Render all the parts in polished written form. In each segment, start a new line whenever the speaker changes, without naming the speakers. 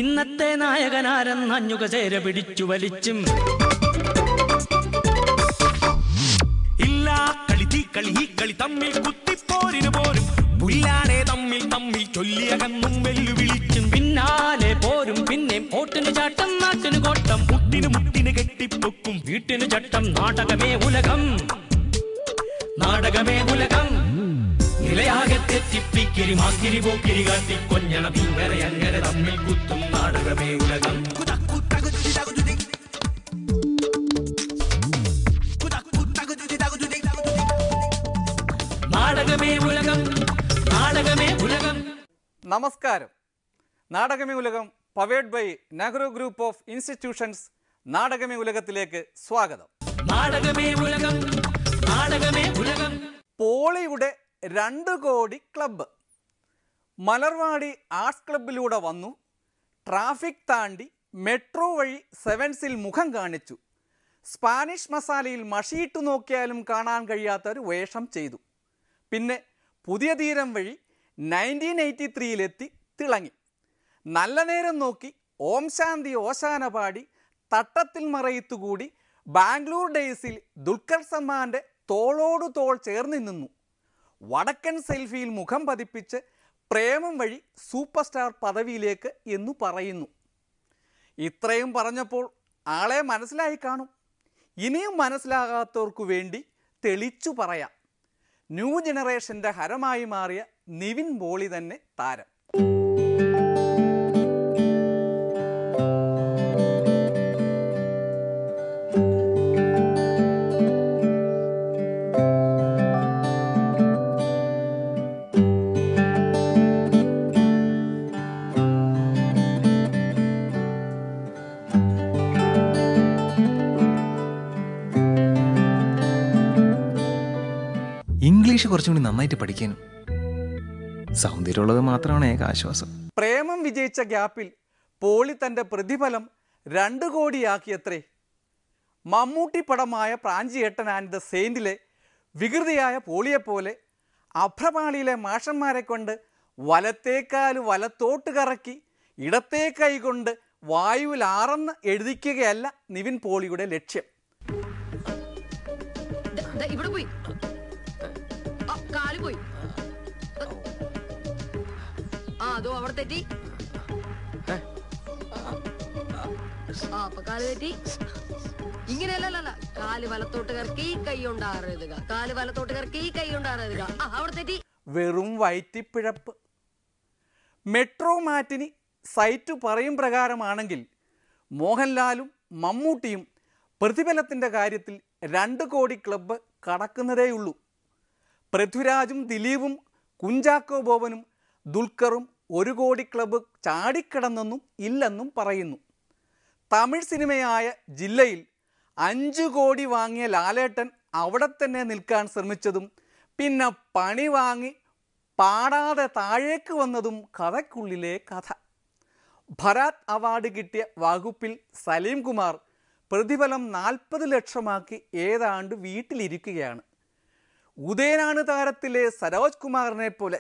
ഇന്നത്തെ നായകനാരെന്നഞ്ഞുക ചേര പിടിച്ചു വലിച്ചും ഇല്ല കളി തീ കളി ഈ കളി തമ്മിൽ കുത്തിപ്പോരിന് പോരും പുല്ലാണേ തമ്മിൽ തമ്മിൽ ചൊല്ലിയകന്നും വെല്ലുവിളിച്ചും പിന്നാലെ പോരും പിന്നെ ഓട്ടിന് ചാട്ടം നാട്ടിന് കോട്ടം മുട്ടിന് കെട്ടിപ്പൊക്കും വീട്ടിന് ചട്ടം നാടകമേ ഉലകം നാടകമേ ഉലകം നിലയാകെ തെറ്റിപ്പിക്കിരി മാക്കിരി പോക്കിരി കാട്ടി കൊഞ്ഞണം ഇങ്ങനെ അങ്ങനെ തമ്മിൽ കുത്തും നാടകമേ ഉലകം നാടകമേ ഉലകം നാടകമേ ഉലകം.
നമസ്കാരം. നാടകമേ ഉലകം powered by Nehru group of institutions നാടകമേ ഉലകത്തിലേക്ക് സ്വാഗതം.
നാടകമേ ഉലകം നാടകമേ ഉലകം.
പോളിയുടെ 2 കോടി ക്ലബ്ബ് മലർവാടി ആർട്സ് ക്ലബിലൂടെ വന്നു. ട്രാഫിക് താണ്ടി മെട്രോ വഴി സെവൻസിൽ മുഖം കാണിച്ചു. സ്പാനിഷ് മസാലയിൽ മഷിയിട്ടു നോക്കിയാലും കാണാൻ കഴിയാത്തൊരു വേഷം ചെയ്തു. പിന്നെ പുതിയ തീരം വഴി 1983-ലെത്തി തിളങ്ങി. നല്ല നേരം നോക്കി ഓം ശാന്തി ഓശാന പാടി തട്ടത്തിൽ മറയത്തുകൂടി ബാംഗ്ലൂർ ഡേയ്സിൽ ദുൽഖർ സൽമാൻ്റെ തോളോടു തോൾ ചേർന്ന് നിന്നു. വടക്കൻ സെൽഫിയിൽ മുഖം പതിപ്പിച്ച് പ്രേമം വഴി സൂപ്പർ സ്റ്റാർ പദവിയിലേക്ക് എന്നു പറയുന്നു. ഇത്രയും പറഞ്ഞപ്പോൾ ആളെ മനസ്സിലായി കാണും. ഇനിയും മനസ്സിലാകാത്തവർക്കു വേണ്ടി തെളിച്ചു പറയാം. ന്യൂ ജനറേഷൻ്റെ ഹരമായി മാറിയ നിവിൻ പോളി തന്നെ താരം.
ഇംഗ്ലീഷ് കുറച്ചും കൂടി നന്നായിട്ട് പഠിക്കാനും സൗന്ദര്യമുള്ളത് മാത്രമാണ് ഏക ആശ്വാസം.
പ്രേമം വിജയിച്ച ഗ്യാപ്പിൽ പോളി തൻ്റെ പ്രതിഫലം 2 കോടിയാക്കിയത്രേ. മമ്മൂട്ടി പടമായ പ്രാഞ്ചിയേട്ടൻ ആൻഡ് ദ സെയിൻറ്റിലെ വികൃതിയായ പോളിയെപ്പോലെ അഭ്രപാളിയിലെ മാഷന്മാരെ കൊണ്ട് വലത്തേക്കാല് വലത്തോട്ട് കറക്കി ഇടത്തേ കൈ കൊണ്ട് വായുവിൽ ആറെന്ന് എഴുതിക്കുകയല്ല നിവിൻ പോളിയുടെ ലക്ഷ്യം.
അവിടെ തെറ്റി തെറ്റി ഇങ്ങനെയല്ല. കാല് വലത്തോട്ട് കറക്കി കൈ കൊണ്ടാറുക കാല് വലത്തോട്ട് കറക്കി കൈ കൊണ്ടാറുക അവിടെ തെറ്റി.
വെറും വയറ്റിപ്പിഴപ്പ്. മെട്രോ മാറ്റിനി സൈറ്റ് പറയും പ്രകാരമാണെങ്കിൽ മോഹൻലാലും മമ്മൂട്ടിയും പ്രതിഫലത്തിൻ്റെ കാര്യത്തിൽ 2 കോടി ക്ലബ്ബ് കടക്കുന്നതേയുള്ളൂ. പൃഥ്വിരാജും ദിലീപും കുഞ്ചാക്കോ ബോബനും ദുൽഖറും 1 കോടി ക്ലബ്ബ് ചാടിക്കിടന്നെന്നും ഇല്ലെന്നും പറയുന്നു. തമിഴ് സിനിമയായ ജില്ലയിൽ 5 കോടി വാങ്ങിയ ലാലേട്ടൻ അവിടെ തന്നെ നിൽക്കാൻ ശ്രമിച്ചതും പിന്നെ പണി വാങ്ങി പാടാതെ താഴേക്ക് വന്നതും കഥയ്ക്കുള്ളിലെ കഥ. ഭരാത് അവാർഡ് കിട്ടിയ വകുപ്പിൽ സലീം കുമാർ പ്രതിഫലം 40 ലക്ഷമാക്കി ഏതാണ്ട് വീട്ടിലിരിക്കുകയാണ്. ഉദയനാണ് താരത്തിലെ സരോജ് കുമാറിനെ പോലെ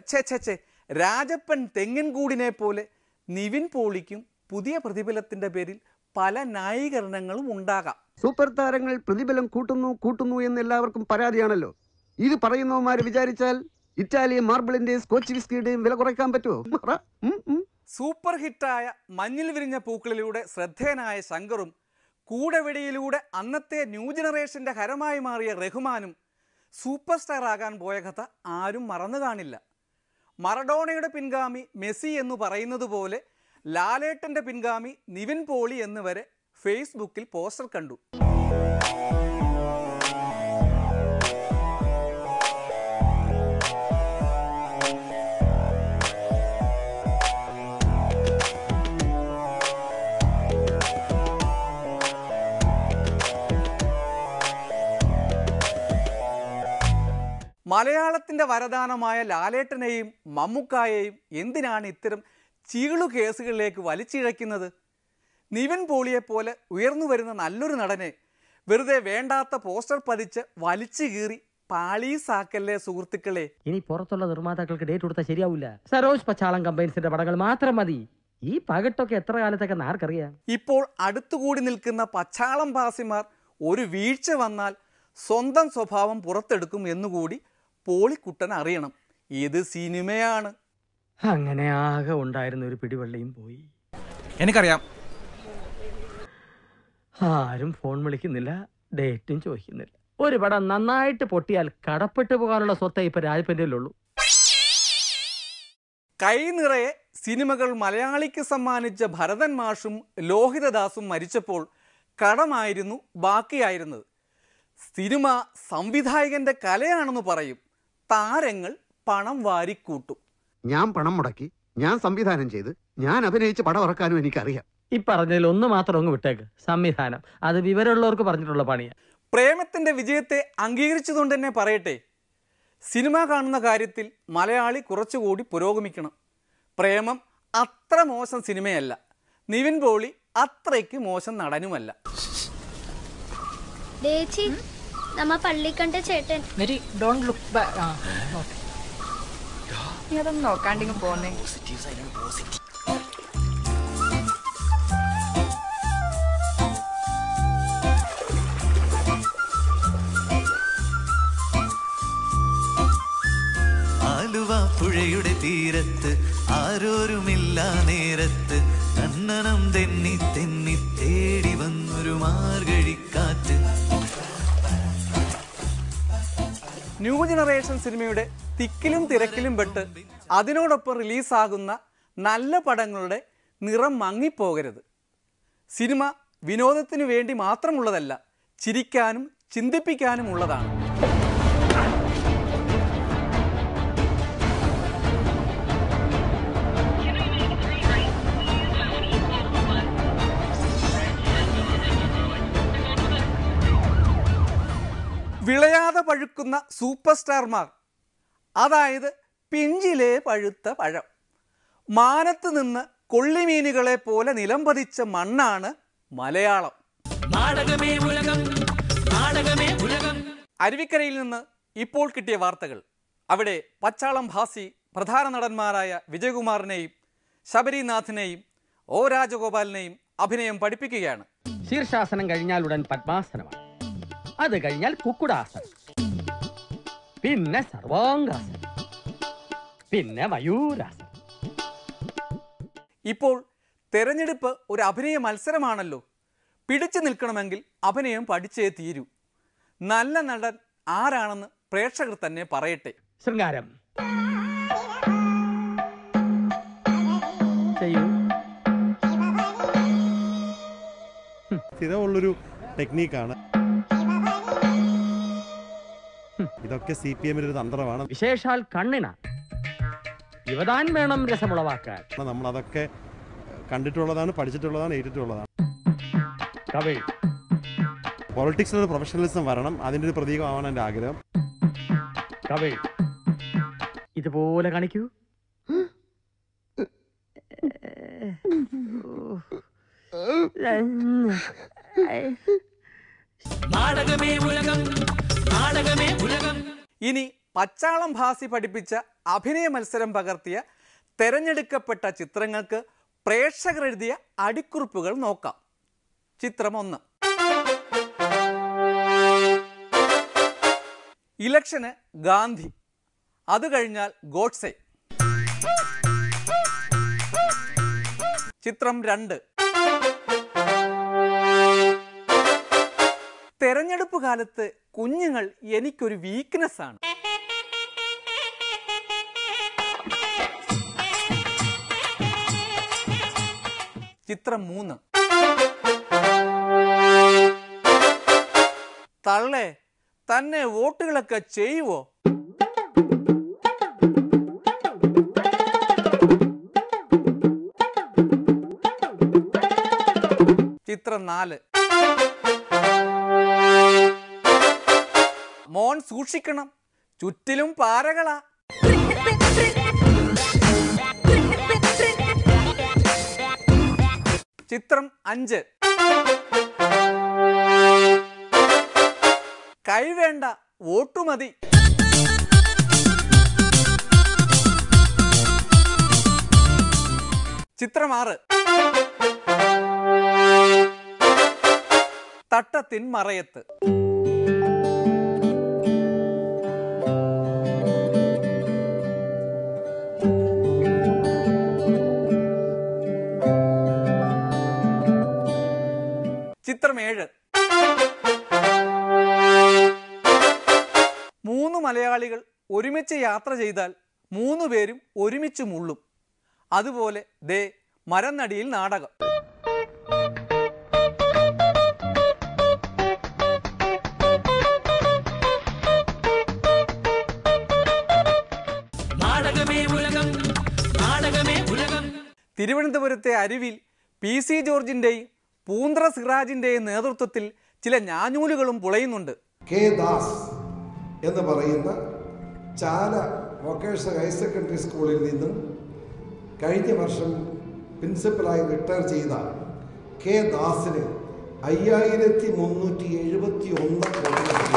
രാജപ്പൻ തെങ്ങിൻകൂടിനെ പോലെ നിവിൻ പോളിക്കും പുതിയ പ്രതിഫലത്തിൻ്റെ പേരിൽ പല ന്യായീകരണങ്ങളും ഉണ്ടാകാം.
സൂപ്പർ താരങ്ങൾ പ്രതിഫലം കൂട്ടുന്നു എന്ന് എല്ലാവർക്കും പരാതിയാണല്ലോ. ഇത് പറയുന്നവന്മാര് വിചാരിച്ചാൽ ഇറ്റാലിയൻ മാർബിളിന്റെയും സ്കോച്ച് വിസ്കിയുടെയും വില കുറയ്ക്കാൻ പറ്റുമോ?
സൂപ്പർ ഹിറ്റായ മഞ്ഞിൽ വിരിഞ്ഞ പൂക്കളിലൂടെ ശ്രദ്ധേയനായ ശങ്കറും കൂടെവിടിയിലൂടെ അന്നത്തെ ന്യൂ ജനറേഷൻ്റെ ഹരമായി മാറിയ റഹ്മാനും സൂപ്പർ സ്റ്റാർ ആകാൻ പോയ കഥ ആരും മറന്നു കാണില്ല. മറഡോണയുടെ പിൻഗാമി മെസ്സി എന്ന് പറയുന്നത് പോലെ ലാലേട്ടൻ്റെ പിൻഗാമി നിവിൻ പോളി എന്ന് വരെ ഫേസ്ബുക്കിൽ പോസ്റ്റർ കണ്ടു. മലയാളത്തിൻ്റെ വരദാനമായ ലാലേട്ടനെയും മമ്മൂക്കായെയും എന്തിനാണ് ഇത്തരം ചീളു കേസുകളിലേക്ക് വലിച്ചിഴയ്ക്കുന്നത്? നിവിൻ പോളിയെപ്പോലെ ഉയർന്നു വരുന്ന നല്ലൊരു നടനെ വെറുതെ വേണ്ടാത്ത പോസ്റ്റർ പതിച്ച് വലിച്ചു കീറി പാളീസാക്കല്ലേ സുഹൃത്തുക്കളെ.
ഇനി പുറത്തുള്ള നിർമ്മാതാക്കൾക്ക് ഡേറ്റ് കൊടുത്താൽ ശരിയാവില്ല. സരോജ് പച്ചാളം കമ്പൈൻസിന്റെ പടങ്ങൾ മാത്രം മതി. ഈ പകട്ടൊക്കെ എത്ര കാലത്തൊക്കെ ആർക്കറിയാം.
ഇപ്പോൾ അടുത്തുകൂടി നിൽക്കുന്ന പച്ചാളം ഭാസിമാർ ഒരു വീഴ്ച വന്നാൽ സ്വന്തം സ്വഭാവം പുറത്തെടുക്കും എന്നുകൂടി പോളിക്കുട്ടൻ അറിയണം. ഇത് സിനിമയാണ്.
അങ്ങനെ ആകെ ഉണ്ടായിരുന്ന ഒരു പിടിവള്ളിയും പോയി.
എനിക്കറിയാം.
ആരും ഫോൺ വിളിക്കുന്നില്ല, ഡേറ്റും ചോദിക്കുന്നില്ല. ഒരു പടം നന്നായിട്ട് പൊട്ടിയാൽ കടപ്പെട്ടു പോകാനുള്ള സ്വത്തേ ഇപ്പൊ രാജപ്പൻ്റെയിലുള്ളൂ.
കൈ നിറയെ സിനിമകൾ മലയാളിക്ക് സമ്മാനിച്ച ഭരതൻ മാഷും ലോഹിതദാസും മരിച്ചപ്പോൾ കടമായിരുന്നു ബാക്കിയായിരുന്നത്. സിനിമ സംവിധായകന്റെ കലയാണെന്ന് പറയും. താരങ്ങൾ പണം വാരിക്കൂട്ടും.
ഞാൻ പണം മുടക്കി, ഞാൻ സംവിധാനം ചെയ്ത്, ഞാൻ അഭിനയിച്ച് പടം ഇറക്കാനും എനിക്കറിയാം.
ഈ പറഞ്ഞതിൽ ഒന്ന് മാത്രം അങ്ങ് വിട്ടേക്ക്. സംവിധാനം അത് വിവരമുള്ളവർക്ക് പറഞ്ഞിട്ടുള്ള പണിയാണ്.
പ്രേമത്തിന്റെ വിജയത്തെ അംഗീകരിച്ചതുകൊണ്ട് തന്നെ പറയട്ടെ, സിനിമ കാണുന്ന കാര്യത്തിൽ മലയാളി കുറച്ചുകൂടി പുരോഗമിക്കണം. പ്രേമം അത്ര മോശം സിനിമയല്ല. നിവിൻ പോളി അത്രയ്ക്ക് മോശം നടനുമല്ല.
ചേച്ചി, നമ്മ പള്ളി കണ്ട ചേട്ടൻ.
നീ അതൊന്നും നോക്കാണ്ടിങ്ങ് പോന്നേ.
ആലുവ പുഴയുടെ തീരത്ത് ആരോരുമില്ല നേരത്ത് കണ്ണനം തെന്നി തെന്നി തേടി വന്നൊരു മാർഗഴിക്കാറ്റ്.
ന്യൂ ജനറേഷൻ സിനിമയുടെ തിക്കിലും തിരക്കിലും പെട്ട് അതിനോടൊപ്പം റിലീസാകുന്ന നല്ല പടങ്ങളുടെ നിറം മങ്ങിപ്പോകരുത്. സിനിമ വിനോദത്തിനു വേണ്ടി മാത്രമുള്ളതല്ല, ചിരിക്കാനും ചിന്തിപ്പിക്കാനും ഉള്ളതാണ്. വിളയാതെ പഴുക്കുന്ന സൂപ്പർ സ്റ്റാർമാർ, അതായത് പിഞ്ചിലെ പഴുത്ത പഴം. മാനത്ത് നിന്ന് കൊള്ളിമീനുകളെ പോലെ നിലംപതിച്ച മണ്ണാണ് മലയാളം. അരുവിക്കരയിൽ നിന്ന് ഇപ്പോൾ കിട്ടിയ വാർത്തകൾ. അവിടെ പച്ചാളം ഭാസി പ്രധാന നടന്മാരായ വിജയകുമാറിനെയും ശബരിനാഥിനെയും ഒ രാജഗോപാലിനെയും അഭിനയം പഠിപ്പിക്കുകയാണ്.
ശീർഷാസനം കഴിഞ്ഞാൽ ഉടൻ പത്മാസനമാണ്. അത് കഴിഞ്ഞാൽ കുക്കുടാസനം, പിന്നെ സർവാംഗാസനം, പിന്നെ മയൂരാസനം.
ഇപ്പോൾ തെരഞ്ഞെടുപ്പ് ഒരു അഭിനയ മത്സരമാണല്ലോ. പിടിച്ചു നിൽക്കണമെങ്കിൽ അഭിനയം പഠിച്ചേ തീരൂ. നല്ല നടൻ ആരാണെന്ന് പ്രേക്ഷകർ തന്നെ പറയട്ടെ.
ശൃംഗാരം ചെയ്യൂ.
സ്ഥിരമുള്ളൊരു ടെക്നീക്കാണ്. ഇതൊക്കെ CPM ഒരു തന്ത്രമാണ്.
വിശേഷാൽ കണ്ണിന യുവതാൻ വേണം രസമുളവാക്കാൻ.
നമ്മളതൊക്കെ കണ്ടിട്ടുള്ളതാണ്, പഠിച്ചിട്ടുള്ളതാണ്, ഏറ്റിട്ടുള്ളതാണ്. പൊളിറ്റിക്സിലൊരു പ്രൊഫഷണലിസം വരണം. അതിൻ്റെ ഒരു പ്രതീകമാവാൻ എൻ്റെ ആഗ്രഹം.
ഇതുപോലെ കാണിക്കൂ.
ഇനി പച്ചാളം ഭാസി പഠിപ്പിച്ച അഭിനയ മത്സരം പകർത്തിയ തെരഞ്ഞെടുക്കപ്പെട്ട ചിത്രങ്ങൾക്ക് പ്രേക്ഷകർ എഴുതിയ അടിക്കുറിപ്പുകൾ നോക്കാം. ചിത്രം 1. ഇലക്ഷന് ഗാന്ധി, അത് കഴിഞ്ഞാൽ ഗോഡ്സെ. ചിത്രം 2. തെരഞ്ഞെടുപ്പ് കാലത്ത് കുഞ്ഞുങ്ങൾ എനിക്കൊരു വീക്ക്നെസ് ആണ്. ചിത്രം 3. തള്ളേ, തന്നെ വോട്ടുകളൊക്കെ ചെയ്യുവോ? ചിത്രം 4. മോൻ സൂക്ഷിക്കണം, ചുറ്റിലും പാരകളാ. ചിത്രം 5. കൈ വേണ്ട, വോട്ടുമതി. ചിത്രം 6. തട്ടത്തിൻ മറയത്ത്. ചിത്രം 7. 3 മലയാളികൾ ഒരുമിച്ച് യാത്ര ചെയ്താൽ 3 പേരും ഒരുമിച്ച് മുള്ളും. അതുപോലെ ദേ മരനടിയിൽ നാടകം. തിരുവനന്തപുരത്തെ അരുവിൽ PC ജോർജിൻ്റെയും പൂന്ത്ര സിറാജിൻ്റെയും നേതൃത്വത്തിൽ ചില ഞാഞ്ഞൂലുകളും പുളയുന്നുണ്ട്.
കെ ദാസ് എന്ന് പറയുന്ന ചാല വൊക്കേഷണൽ ഹയർ സെക്കൻഡറി സ്കൂളിൽ നിന്നും കഴിഞ്ഞ വർഷം പ്രിൻസിപ്പലായി റിട്ടയർ ചെയ്ത കെ ദാസിന് 5371 കോടി.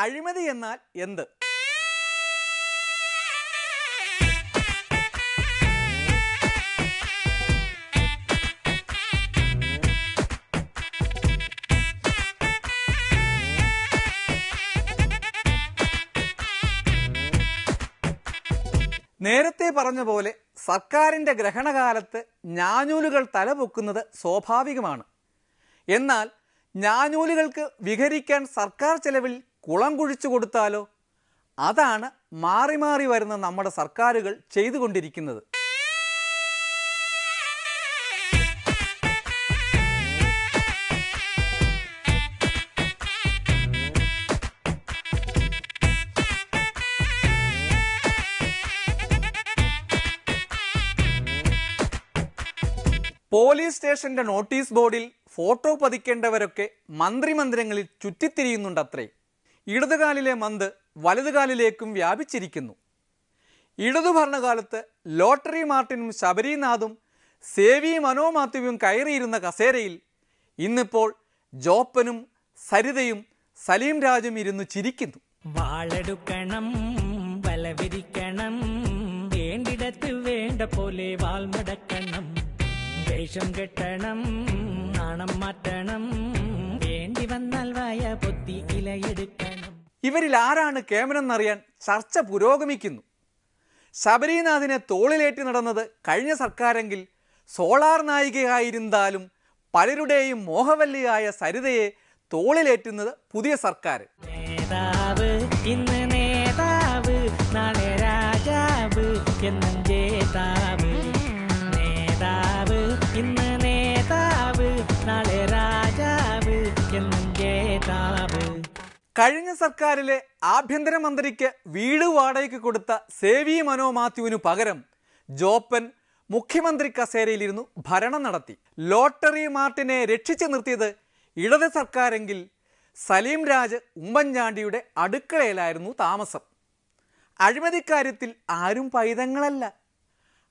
അഴിമതി എന്നാൽ എന്ത്? നേരത്തെ പറഞ്ഞ പോലെ സർക്കാരിൻ്റെ ഗ്രഹണകാലത്ത് ഞാഞ്ഞൂലുകൾ തലപൊക്കുന്നത് സ്വാഭാവികമാണ്. എന്നാൽ ഞാഞ്ഞൂലുകൾക്ക് വിഹരിക്കാൻ സർക്കാർ ചെലവിൽ കുളം കുഴിച്ചു കൊടുത്താലോ? അതാണ് മാറി മാറി വരുന്ന നമ്മുടെ സർക്കാരുകൾ ചെയ്തുകൊണ്ടിരിക്കുന്നത്. പോലീസ് സ്റ്റേഷന്റെ നോട്ടീസ് ബോർഡിൽ ഫോട്ടോ പതിക്കേണ്ടവരൊക്കെ മന്ത്രിമന്ദിരങ്ങളിൽ ചുറ്റിത്തിരിയുന്നുണ്ടത്രേ. ഇടതുകാലിലെ മന്ത് വലതുകാലിലേക്കും വ്യാപിച്ചിരിക്കുന്നു. ഇടതു ഭരണകാലത്ത് ലോട്ടറി മാർട്ടിനും ശബരിനാഥും സേവി മനോ മാത്യുവും കയറിയിരുന്ന കസേരയിൽ ഇന്നിപ്പോൾ ജോപ്പനും സരിതയും സലീം രാജും ഇരുന്ന് ചിരിക്കുന്നു.
വാളെടുക്കണം, വലവിരിക്കണം, വേണ്ടിടത്ത് വേണ്ട പോലെ വാൾമടക്കണം, വേഷം കെട്ടണം, നാണം മാറ്റണം, വേണ്ടി വന്നാൽ വായ പൊത്തി ഇലയെടുക്കണം.
ഇവരിൽ ആരാണ് കേമനെന്നറിയാൻ ചർച്ച പുരോഗമിക്കുന്നു. ശബരിനാഥിനെ തോളിലേറ്റി നടന്നത് കഴിഞ്ഞ സർക്കാരെങ്കിൽ സോളാർ നായികയായിരുന്നാലും പലരുടെയും മോഹവല്ലിയായ സരിതയെ തോളിലേറ്റുന്നത് പുതിയ സർക്കാർ.
നേതാവ് ഇന്ന് നേതാവ്, നാളെ രാജാവ് എന്നും ജേതാവ്. നേതാവ് ഇന്ന് നേതാവ്, നാളെ രാജാവ് എന്നും ജേതാവ്.
കഴിഞ്ഞ സർക്കാരിലെ ആഭ്യന്തരമന്ത്രിക്ക് വീട് വാടകയ്ക്ക് കൊടുത്ത സേവി മനോ മാത്യുവിനു പകരം ജോപ്പൻ മുഖ്യമന്ത്രി കസേരയിലിരുന്നു ഭരണം നടത്തി. ലോട്ടറി മാർട്ടിനെ രക്ഷിച്ചു നിർത്തിയത് ഇടത് സർക്കാരെങ്കിൽ സലീം രാജ് ഉമ്മൻചാണ്ടിയുടെ അടുക്കളയിലായിരുന്നു താമസം. അഴിമതിക്കാര്യത്തിൽ ആരും പൈതങ്ങളല്ല.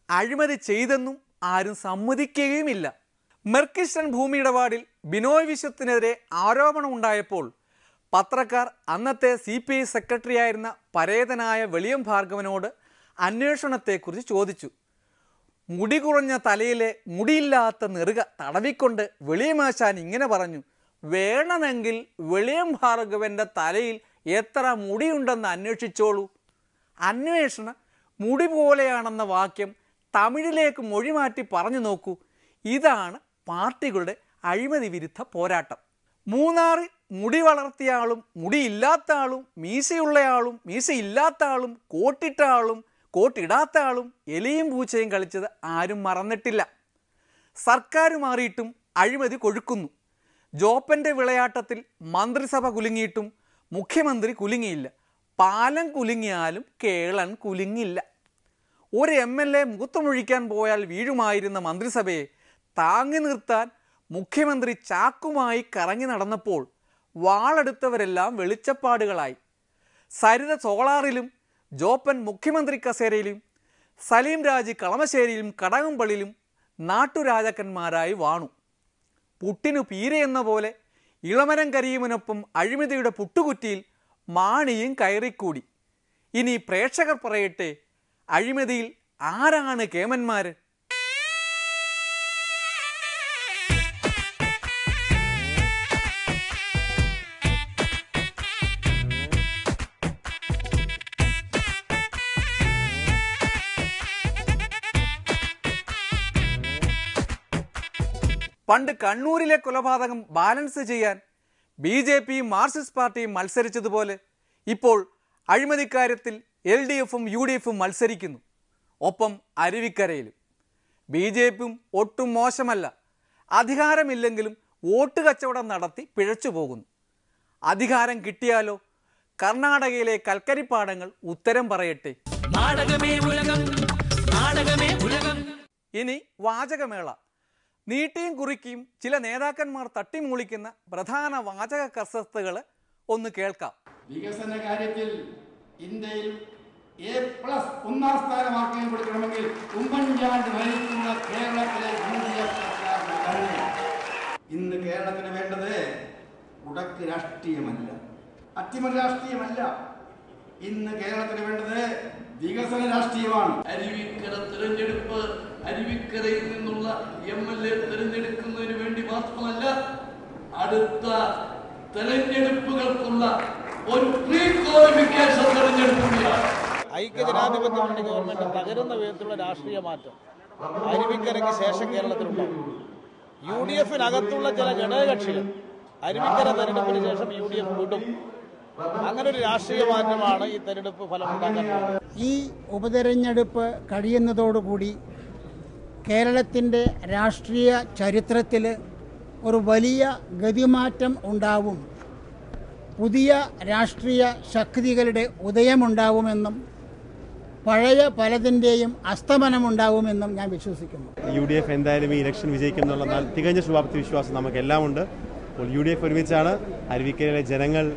അഴിമതി ചെയ്തെന്നും ആരും സമ്മതിക്കുകയുമില്ല. മെർക്കിസ്റ്റൺ ഭൂമി ഇടപാടിൽ ബിനോയ് വിശ്വത്തിനെതിരെ ആരോപണമുണ്ടായപ്പോൾ പത്രക്കാർ അന്നത്തെ CPI സെക്രട്ടറിയായിരുന്ന പരേതനായ വെളിയം ഭാർഗവനോട് അന്വേഷണത്തെക്കുറിച്ച് ചോദിച്ചു. മുടി കുറഞ്ഞ തലയിലെ മുടിയില്ലാത്ത നെറുക തടവിക്കൊണ്ട് വെളിയമാശാൻ ഇങ്ങനെ പറഞ്ഞു, വേണമെങ്കിൽ വെളിയം ഭാർഗവൻ്റെ തലയിൽ എത്ര മുടിയുണ്ടെന്ന് അന്വേഷിച്ചോളൂ. അന്വേഷണം മുടി പോലെയാണെന്ന വാക്യം തമിഴിലേക്ക് മൊഴിമാറ്റി പറഞ്ഞു നോക്കൂ. ഇതാണ് പാർട്ടികളുടെ അഴിമതി വിരുദ്ധ പോരാട്ടം. മൂന്നാറിൽ മുടി വളർത്തിയ ആളും മുടിയില്ലാത്ത ആളും മീശയുള്ളയാളും മീശയില്ലാത്ത ആളും കോട്ടിട്ട ആളും കോട്ടിടാത്ത ആളും എലിയും പൂച്ചയും കളിച്ചത് ആരും മറന്നിട്ടില്ല. സർക്കാർ മാറിയിട്ടും അഴിമതി കൊഴുക്കുന്നു. ജോപ്പൻ്റെ വിളയാട്ടത്തിൽ മന്ത്രിസഭ കുലുങ്ങിയിട്ടും മുഖ്യമന്ത്രി കുലുങ്ങിയില്ല. പാലം കുലുങ്ങിയാലും കേളൻ കുലുങ്ങില്ല. ഒരു MLA മുഖത്തുമൊഴിക്കാൻ പോയാൽ വീഴുമായിരുന്ന മന്ത്രിസഭയെ താങ്ങി നിർത്താൻ മുഖ്യമന്ത്രി ചാക്കുമായി കറങ്ങി നടന്നപ്പോൾ വാളെടുത്തവരെല്ലാം വെളിച്ചപ്പാടുകളായി. സരിത സോളാറിലും ജോപ്പൻ മുഖ്യമന്ത്രി കസേരയിലും സലീം രാജ് കളമശ്ശേരിയിലും കടകംപള്ളിയിലും നാട്ടുരാജാക്കന്മാരായി വാണു. പുട്ടിനു പീരയെന്ന പോലെ ഇളമരം കരീമിനൊപ്പം അഴിമതിയുടെ പുട്ടുകുറ്റിയിൽ മാണിയും കയറിക്കൂടി. ഇനി പ്രേക്ഷകർ പറയട്ടെ, അഴിമതിയിൽ ആരാണ് കേമന്മാർ? പണ്ട് കണ്ണൂരിലെ കൊലപാതകം ബാലൻസ് ചെയ്യാൻ BJPയും മാർക്സിസ്റ്റ് പാർട്ടിയും മത്സരിച്ചതുപോലെ ഇപ്പോൾ അഴിമതിക്കാര്യത്തിൽ LDFും UDFും മത്സരിക്കുന്നു. ഒപ്പം അരുവിക്കരയിലും. BJPയും ഒട്ടും മോശമല്ല. അധികാരമില്ലെങ്കിലും വോട്ട് കച്ചവടം നടത്തി പിഴച്ചു പോകുന്നു. അധികാരം കിട്ടിയാലോ? കർണാടകയിലെ കൽക്കരിപ്പാടങ്ങൾ ഉത്തരം പറയട്ടെ. ഇനി വാചകമേള. നീട്ടിയും കുറിക്കിയും ചില നേതാക്കന്മാർ തട്ടിമൂളിക്കുന്ന പ്രധാന വാചക കസരത്തുകൾ ഒന്ന് കേൾക്കാം.
വികസന കാര്യത്തിൽ ഇന്ത്യയിൽ A+ ഒന്നാം സ്ഥാനമാക്കാൻ കൊടുക്കണമെങ്കിൽ ഉമ്മൻചാണ്ടി ഭരിക്കുന്ന കേരളത്തിലെ UDF സർക്കാരിന് തന്നെ. ഇന്ന് കേരളത്തിന് വേണ്ടത് ഉടക്ക് രാഷ്ട്രീയമല്ല, അട്ടിമറി രാഷ്ട്രീയമല്ല. ഇന്ന് കേരളത്തിന് വേണ്ടത് വികസന രാഷ്ട്രീയമാണ്.
അരുവിക്കര തിരഞ്ഞെടുപ്പ് അരുവിക്കരയിൽ നിന്നുള്ള MLA തിരഞ്ഞെടുക്കുന്നതിന് വേണ്ടി മാത്രമല്ല, അടുത്ത തെരഞ്ഞെടുപ്പുകൾക്കുള്ള ഒരു പ്രീ ക്വാളിഫിക്കേഷൻ തെരഞ്ഞെടുപ്പ് കൂടിയാണ്.
ഐക്യജനാധിപത്യ മുന്നണി ഗവൺമെന്റ് തകരുന്ന വിധത്തിലുള്ള രാഷ്ട്രീയ മാറ്റം അരുവിക്കരയ്ക്ക് ശേഷം കേരളത്തിലുണ്ടാകും. UDFിനകത്തുള്ള ചില ഘടകകക്ഷികൾ അരുവിക്കര തെരഞ്ഞെടുപ്പിന് ശേഷം UDF വിടും. അങ്ങനെ ഒരു രാഷ്ട്രീയ മാറ്റമാണ് ഈ തെരഞ്ഞെടുപ്പ് ഫലമുണ്ടാക്കുന്നത്.
ഈ ഉപതെരഞ്ഞെടുപ്പ് കഴിയുന്നതോടുകൂടി കേരളത്തിൻ്റെ രാഷ്ട്രീയ ചരിത്രത്തിൽ ഒരു വലിയ ഗതിമാറ്റം ഉണ്ടാവും. പുതിയ രാഷ്ട്രീയ ശക്തികളുടെ ഉദയമുണ്ടാവുമെന്നും പഴയ പലതിൻ്റെയും അസ്തമനമുണ്ടാവുമെന്നും ഞാൻ വിശ്വസിക്കുന്നു.
UDF എന്തായാലും ഈ ഇലക്ഷൻ വിജയിക്കുമെന്നുള്ള തികഞ്ഞ ശുഭാപ്തി വിശ്വാസം നമുക്കെല്ലാം ഉണ്ട്. അപ്പോൾ UDF ഒരുമിച്ചാണ്. അരുവിക്കരയിലെ ജനങ്ങൾ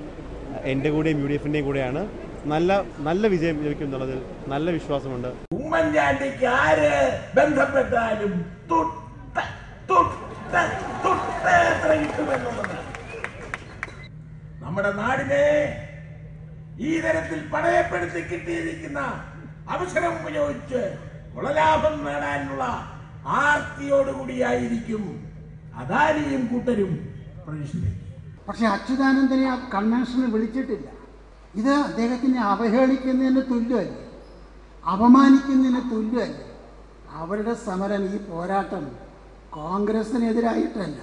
എൻ്റെ കൂടെയും UDFിൻ്റെയും കൂടെയാണ്. നല്ല വിജയം ലഭിക്കും എന്നുള്ളതിൽ നല്ല വിശ്വാസമുണ്ട്.
ഉമ്മൻചാണ്ടിക്ക് ആര് ബന്ധപ്പെട്ടാലും നമ്മുടെ നാടിനെ ഈ തരത്തിൽ പണയപ്പെടുത്തി കിട്ടിയിരിക്കുന്ന അവസരം ഉപയോഗിച്ച് കൊളലാഭം നേടാനുള്ള ആർത്തിയോടുകൂടിയായിരിക്കും അദാനിയും കൂട്ടരും പ്രവേശിക്കുന്നത്.
പക്ഷെ അച്യുതാനന്ദനെ ആ കൺവെൻഷന് വിളിച്ചിട്ടില്ല. ഇത് അദ്ദേഹത്തിനെ അവഹേളിക്കുന്നതിന് തുല്യമല്ലേ, അപമാനിക്കുന്നതിന് തുല്യമല്ലേ. അവരുടെ സമരം, ഈ പോരാട്ടം കോൺഗ്രസിനെതിരായിട്ടല്ല,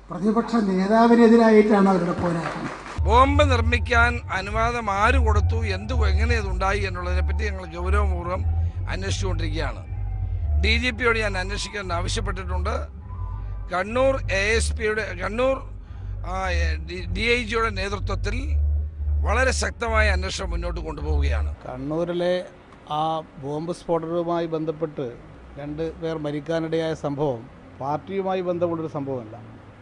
പ്രതിപക്ഷ നേതാവിനെതിരായിട്ടാണ് അവരുടെ പോരാട്ടം.
ബോംബ് നിർമ്മിക്കാൻ അനുവാദം ആര് കൊടുത്തു, എങ്ങനെ ഇതുണ്ടായി എന്നുള്ളതിനെ പറ്റി ഞങ്ങൾ ഗൗരവപൂർവ്വം അന്വേഷിച്ചുകൊണ്ടിരിക്കുകയാണ്. DGPയോട് ഞാൻ അന്വേഷിക്കാൻ ആവശ്യപ്പെട്ടിട്ടുണ്ട്. കണ്ണൂർ ASPയുടെ കണ്ണൂർ DIGയുടെ നേതൃത്വത്തിൽ വളരെ ശക്തമായ അന്വേഷണം മുന്നോട്ട് കൊണ്ടുപോവുകയാണ്.
കണ്ണൂരിലെ ആ ബോംബ് സ്ഫോടനവുമായി ബന്ധപ്പെട്ട് 2 പേർ മരിക്കാനിടയായ സംഭവം പാർട്ടിയുമായി ബന്ധമുള്ളൊരു സംഭവമല്ല.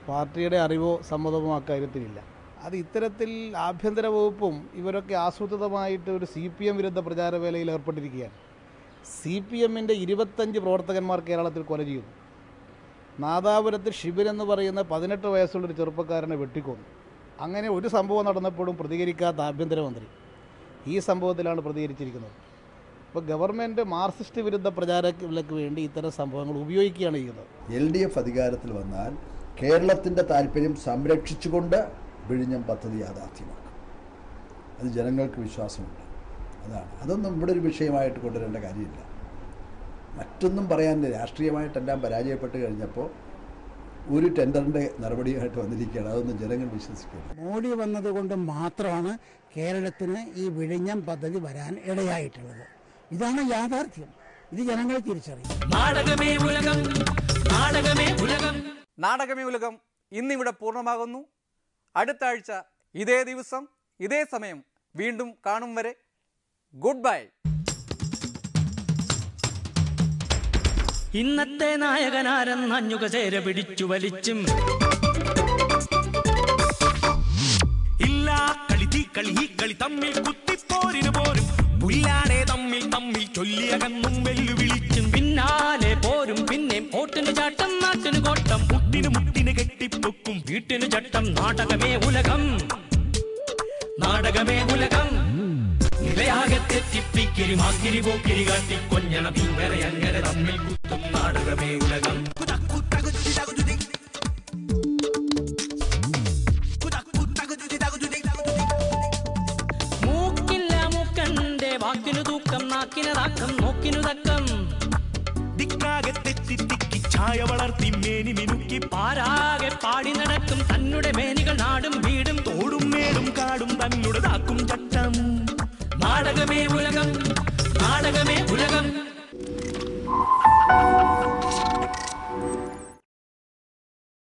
പാർട്ടിയുടെ അറിവോ സമ്മതമോ അക്കാര്യത്തിലില്ല. അത് ഇത്തരത്തിൽ ആഭ്യന്തര വകുപ്പും ഇവരൊക്കെ ആസൂത്രിതമായിട്ട് ഒരു CPM വിരുദ്ധ പ്രചാരവേലയിൽ ഏർപ്പെട്ടിരിക്കുകയാണ്. CPMൻ്റെ 25 പ്രവർത്തകന്മാർ കേരളത്തിൽ കൊല ചെയ്യുന്നു. നാദാപുരത്ത് ഷിബിൻ എന്ന് പറയുന്ന 18 വയസ്സുള്ളൊരു ചെറുപ്പക്കാരനെ വെട്ടിക്കൊന്നു. അങ്ങനെ ഒരു സംഭവം നടന്നപ്പോഴും പ്രതികരിക്കാത്ത ആഭ്യന്തരമന്ത്രി ഈ സംഭവത്തിലാണ് പ്രതികരിച്ചിരിക്കുന്നത്. അപ്പോൾ ഗവൺമെൻറ് മാർക്സിസ്റ്റ് വിരുദ്ധ പ്രചാരങ്ങൾക്ക് വേണ്ടി ഇത്തരം സംഭവങ്ങൾ ഉപയോഗിക്കുകയാണ് ചെയ്യുന്നത്.
LDF അധികാരത്തിൽ വന്നാൽ കേരളത്തിൻ്റെ താല്പര്യം സംരക്ഷിച്ചുകൊണ്ട് വിഴിഞ്ഞം പദ്ധതി യാഥാർത്ഥ്യമാക്കും. അത് ജനങ്ങൾക്ക് വിശ്വാസമുണ്ട്. അതൊന്നും ഇവിടെ ഒരു വിഷയമായിട്ട് കൊണ്ടുവരേണ്ട കാര്യമില്ല. മറ്റൊന്നും പറയാനില്ല. രാഷ്ട്രീയമായിട്ടെല്ലാം പരാജയപ്പെട്ട് കഴിഞ്ഞപ്പോൾ ഒരു ടെൻഡറിൻ്റെ നടപടിയായിട്ട് വന്നിരിക്കുകയാണ്. അതൊന്നും ജനങ്ങൾ വിശ്വസിക്കില്ല.
മോഡി വന്നതുകൊണ്ട് മാത്രമാണ് കേരളത്തിന് ഈ വിഴിഞ്ഞം പദ്ധതി വരാൻ ഇടയായിട്ടുള്ളത്. ഇതാണ് യാഥാർത്ഥ്യം. ഇത് ജനങ്ങൾ തിരിച്ചറിയും.
നാടകമേ ഉലകം ഇന്നിവിടെ പൂർണ്ണമാകുന്നു. അടുത്ത ആഴ്ച ഇതേ ദിവസം ഇതേ സമയം വീണ്ടും കാണും വരെ ഗുഡ് ബൈ.
ഇന്നത്തെ നായകനാരെന്നഞ്ഞുക ചേര പിടിച്ചു വലിച്ചും
ഇല്ല കളി തീ കളി ഈ കളി തമ്മിൽ കുത്തിപ്പോരിന് പോരും പുല്ലാടെ തമ്മിൽ തമ്മിൽ ചൊല്ലിയകന്നും വെല്ലുവിളിച്ചും പിന്നാലെ പോരും പിന്നെയും ഓട്ടിന് ചാട്ടം നാട്ടിന് കോട്ടം മുട്ടിന് മുട്ടിന് കെട്ടിപ്പൊക്കും വീട്ടിന് ചട്ടം നാടകമേ ഉലകം നാടകമേ ഉലകം നിലയാകെ തെറ്റിപ്പിക്കിരി മാക്കിരി പോക്കിരി കാട്ടി കൊഞ്ഞണം ഇങ്ങനെ അങ്ങനെ തമ്മിൽ കുത്തും നാടകമേ ഉലകം മൂക്കില്ല മൂക്കന്റെ വാക്കിനു തൂക്കം നാക്കിന് താക്കം നോക്കിനു തക്കം ദിക്കാകെ തെറ്റി തിക്കി ചായ വളർത്തി മേനി മിനുക്കി പാരാകെ പാടി നടക്കും തന്നുടെ മേനികൾ നാടും വീടും തോടും മേടും കാടും തന്നുടെ താക്കും ചട്ടം നാടകമേ ഉലകം